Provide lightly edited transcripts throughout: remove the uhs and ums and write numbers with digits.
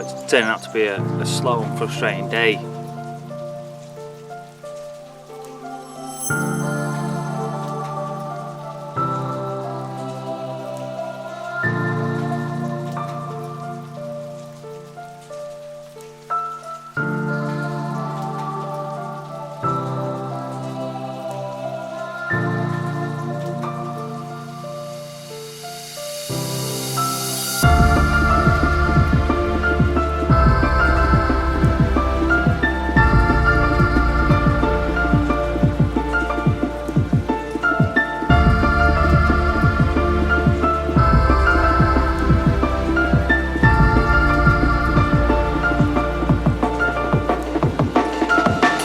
but it's turning out to be a slow and frustrating day.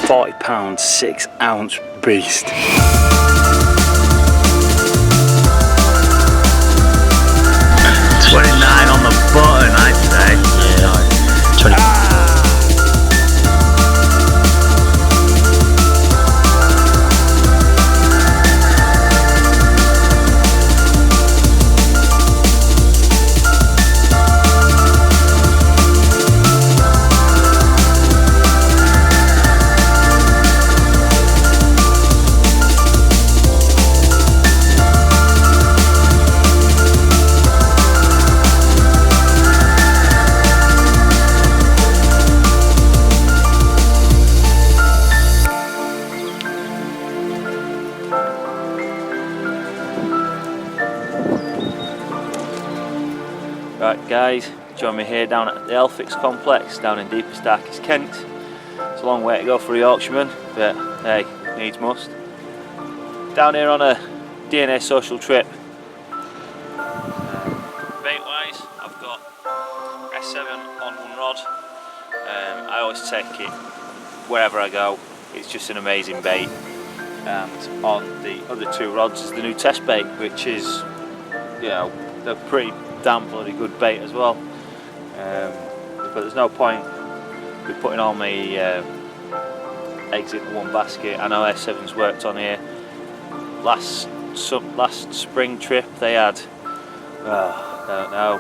£40, 6 ounce beast. 29 on the button, I'd say. Yeah. 20. Right guys, join me here down at the Elphicks complex down in deepest darkest Kent. It's a long way to go for a Yorkshireman, but hey, needs must. Down here on a DNA social trip. Bait wise, I've got S7 on one rod. I always take it wherever I go. It's just an amazing bait. And on the other two rods is the new test bait, which is, you know, a pretty damn bloody good bait as well. But there's no point with putting all my eggs in one basket. I know S7's worked on here. Last spring trip they had, I don't know,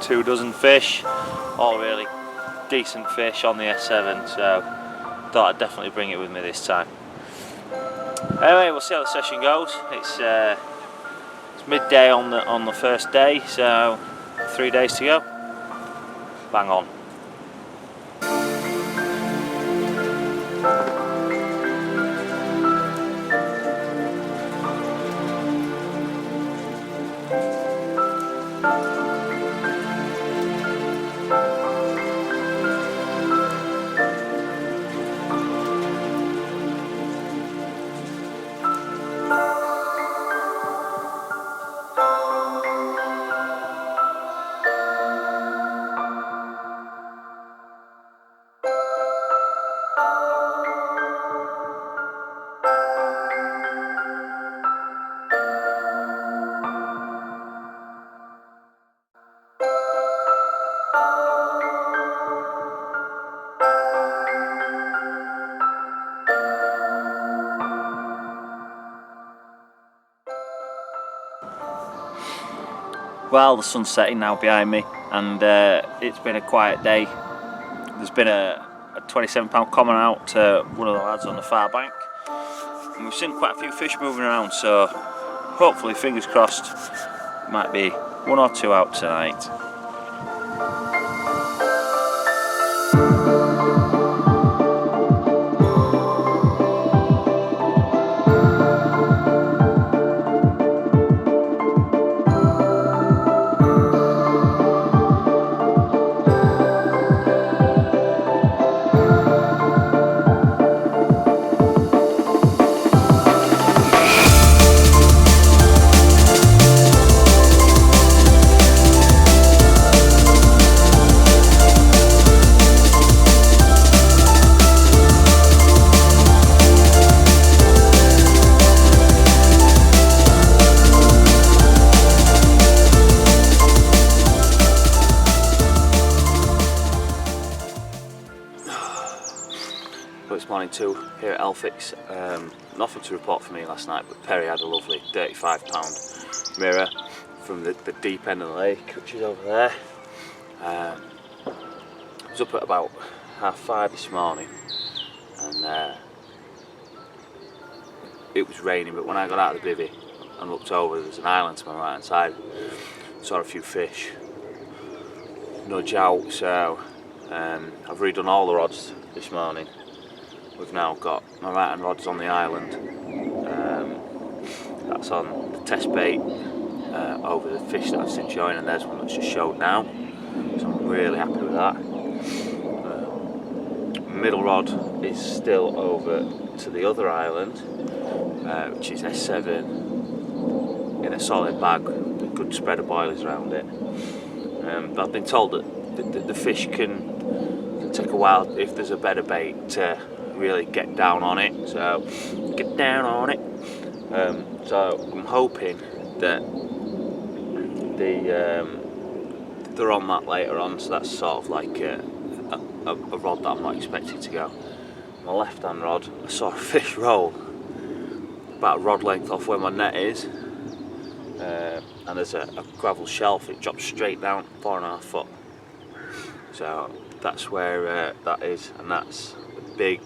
2 dozen fish, all really decent fish on the S7, so thought I'd definitely bring it with me this time. Anyway, we'll see how the session goes. It's midday on the first day, so 3 days to go. Bang on. Well, the sun's setting now behind me, and it's been a quiet day. There's been a £27 common out to one of the lads on the far bank, and we've seen quite a few fish moving around, so hopefully, fingers crossed, might be 1 or 2 out tonight. It's morning 2 here at Elphicks. Nothing to report for me last night, but Perry had a lovely £35 mirror from the deep end of the lake, which is over there. was up at about 5:30 this morning, and it was raining, but when I got out of the bivvy and looked over, there was an island to my right hand side. Saw a few fish nudge out, so I've redone all the rods this morning. We've now got my right hand rods on the island. That's on the test bait over the fish that I've since joined, and there's one that's just showed now, so I'm really happy with that. Middle rod is still over to the other island, which is S7 in a solid bag with a good spread of boilies around it. But I've been told that the fish can take a while if there's a better bait to really get down on it. So get down on it. So I'm hoping that they're on that later on. So that's sort of like a rod that I'm not expecting to go. My left hand rod, I saw a fish roll about a rod length off where my net is, and there's a gravel shelf. It drops straight down 4.5 foot. So that's where that is, and that's a big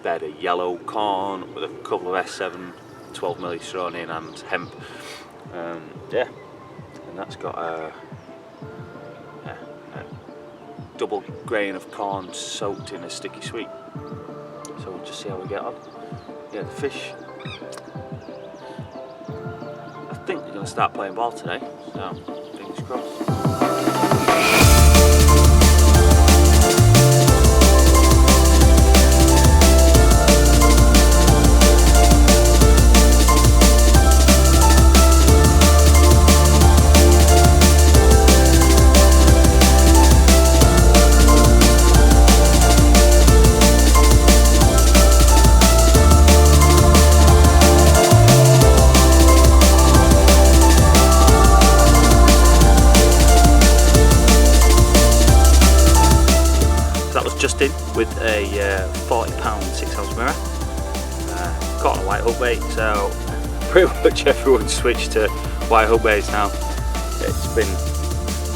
bed of yellow corn with a couple of S7 12mm thrown in and hemp. Yeah, and that's got a double grain of corn soaked in a sticky sweet. So we'll just see how we get on. Yeah, the fish, I think they're going to start playing ball today, so fingers crossed. Justin with a 40-pound 6-ounce mirror, caught on a white hook bait, so pretty much everyone's switched to white hook baits now. It's been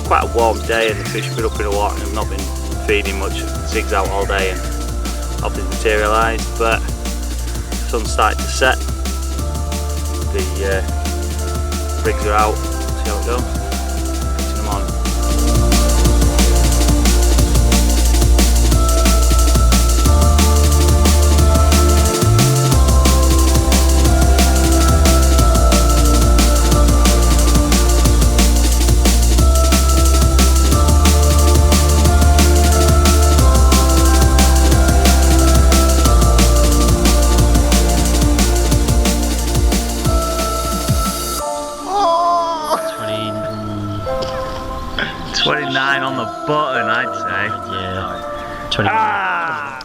quite a warm day and the fish have been up in the water and have not been feeding much, zigs out all day and nothing's materialised, but the sun's starting to set, the rigs are out, see how it goes. See you in the morning. On the button, I'd say. Yeah. 20. Ah!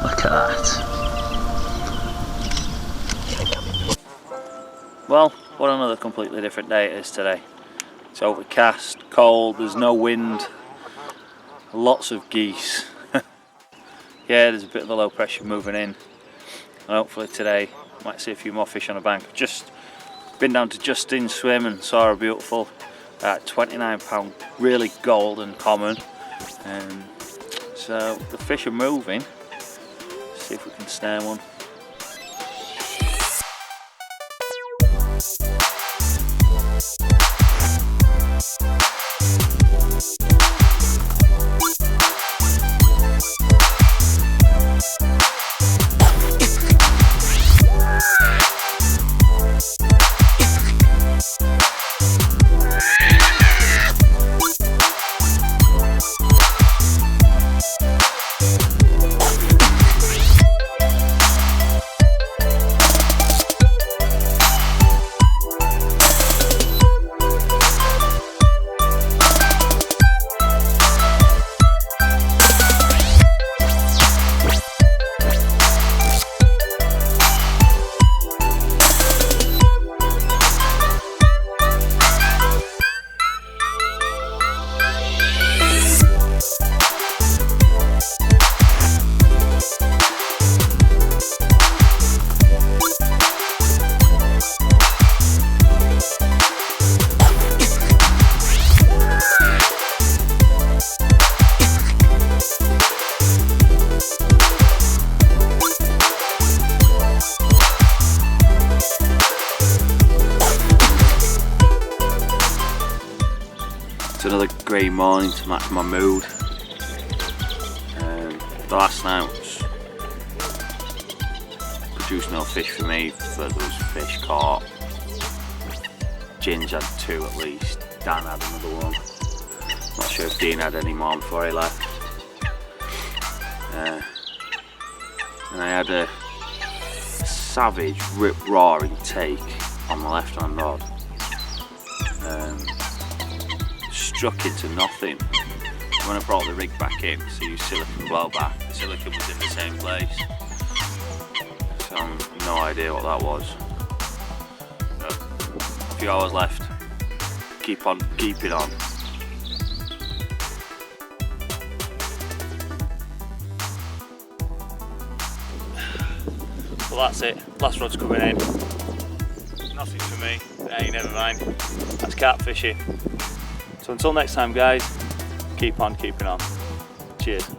Look at that. Well, what another completely different day it is today. It's overcast, cold, there's no wind, lots of geese. Yeah, there's a bit of the low pressure moving in, and hopefully today might see a few more fish on the bank. Just been down to Justin's swim and saw a beautiful 29-pound, really golden common. So the fish are moving. Let's see if we can snare one. It's another great morning to match my mood. The last night was produced no fish for me, but there was fish caught. Ginge had 2 at least. Dan had another one. Not sure if Dean had any more before he left. And I had a savage rip-roaring take on the left-hand rod. Struck into nothing. When I brought the rig back in to use silicone blowback, the silicone was in the same place. So I've no idea what that was. But a few hours left. Keep on keeping on. Well, that's it. Last rod's coming in. Nothing for me. Hey, never mind. That's carp fishing. So until next time, guys, keep on keeping on. Cheers.